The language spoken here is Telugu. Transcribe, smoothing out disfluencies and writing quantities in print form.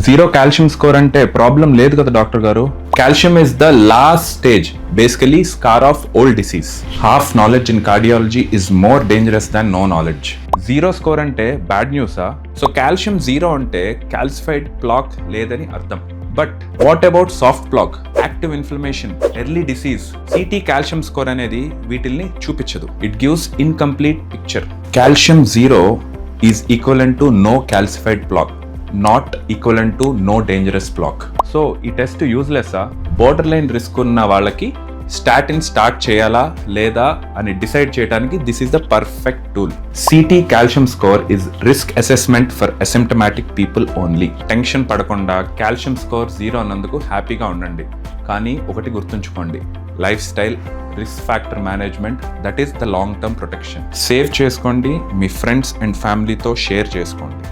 జీరో కాల్షియం స్కోర్ అంటే ప్రాబ్లం లేదు కదా డాక్టర్ గారు. Calcium is the last stage, basically scar of old disease. Half knowledge in cardiology is more dangerous than no knowledge. Zero score అంటే బ్యాడ్ న్యూసా? సో కాల్షియం జీరో అంటే కాల్సిఫైడ్ ప్లాక్ లేదని అర్థం. But what about soft plaque, active inflammation, early disease? CT calcium score అనేది వీటిల్ని చూపించదు. It gives incomplete picture. Calcium zero is equivalent to no calcified plaque, not equivalent to no dangerous plaque. So ఈ టెస్ట్ యూజ్లెస్సా? బోర్డర్ లైన్ రిస్క్ ఉన్న వాళ్ళకి స్టాటిన్ స్టార్ట్ చేయాలా లేదా అని డిసైడ్ చేయడానికి this is the perfect tool. City calcium score is risk assessment for asymptomatic people only. Tension పడకుండా కాల్షియం స్కోర్ జీరో అన్నందుకు హ్యాపీగా ఉండండి. కానీ ఒకటి గుర్తుంచుకోండి, life style, risk factor management, that is the long term protection. Save చేసుకోండి, మీ ఫ్రెండ్స్ అండ్ ఫ్యామిలీతో షేర్ చేసుకోండి.